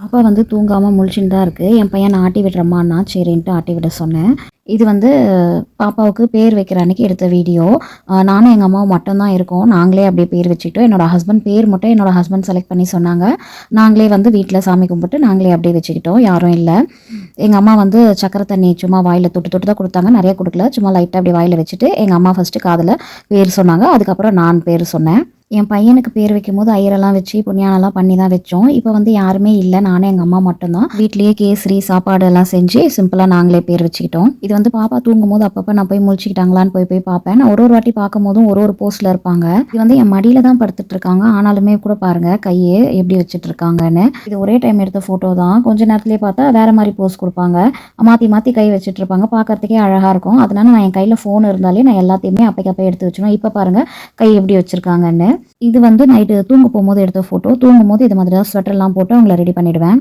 பாப்பா வந்து தூங்காமல் முழிச்சுன்னு தான் இருக்குது. என் பையன் நான் ஆட்டி விடுறம்மான்னா சரின்ட்டு ஆட்டி விட சொன்னேன். இது வந்து பாப்பாவுக்கு பேர் வைக்கிற அன்னைக்கு எடுத்த வீடியோ. நானும் எங்கள் அம்மாவும் மட்டும்தான் இருக்கோம். நாங்களே அப்படியே பேர் வச்சுக்கிட்டோம். என்னோடய ஹஸ்பண்ட் பேர் மட்டும் என்னோடய ஹஸ்பண்ட் செலக்ட் பண்ணி சொன்னாங்க. நாங்களே வந்து வீட்டில் சாமி கும்பிட்டு நாங்களே அப்படியே வச்சுக்கிட்டோம். யாரும் இல்லை. எங்கள் அம்மா வந்து சக்கரை தண்ணி சும்மா வாயில் தொட்டு தொட்டு தான் கொடுத்தாங்க. நிறைய கொடுக்கல. சும்மா லைட்டாக அப்படி வாயில் வச்சுட்டு எங்கள் அம்மா ஃபஸ்ட்டு காதில் பேர் சொன்னாங்க. அதுக்கப்புறம் நான் பேர் சொன்னேன். என் பையனுக்கு பேர் வைக்கும்போது ஐயரெல்லாம் வச்சு புண்ணியானெல்லாம் பண்ணி தான் வச்சோம். இப்போ வந்து யாருமே இல்லை. நானும் எங்கள் அம்மா மட்டும்தான். வீட்லேயே கேசரி சாப்பாடு எல்லாம் செஞ்சு சிம்பிளாக நாங்களே பேர் வச்சுக்கிட்டோம். இது வந்து பாப்பா தூங்கும் போது அப்பப்போ நான் போய் முழிச்சிக்கிட்டாங்களான்னு போய் பார்ப்பேன். நான் ஒரு வாட்டி பார்க்கும் போதும் ஒரு போஸ்ட்டில் இருப்பாங்க. இது வந்து என் மடியில் தான் படுத்துட்டு இருக்காங்க. ஆனாலுமே கூட பாருங்க கையே எப்படி வச்சுட்டு இருக்காங்கன்னு. இது ஒரே டைம் எடுத்த ஃபோட்டோ தான். கொஞ்ச நேரத்துலேயே பார்த்தா வேற மாதிரி போஸ் கொடுப்பாங்க. மாற்றி மாற்றி கை வச்சுட்டு இருப்பாங்க. பார்க்கறதுக்கே அழகாக இருக்கும். அதனால நான் என் கையில் ஃபோன் இருந்தாலே நான் எல்லாத்தையுமே அப்பைக்கப்போ எடுத்து வச்சுருவேன். இப்போ பாருங்க கை எப்படி வச்சுருக்காங்கன்னு. இது வந்து நைட்டு தூங்க போகும்போது எடுத்த ஃபோட்டோ. தூங்கும்போது இது மாதிரி தான் ஸ்வெட்டர்லாம் போட்டு அவங்கள ரெடி பண்ணிவிடுவேன்.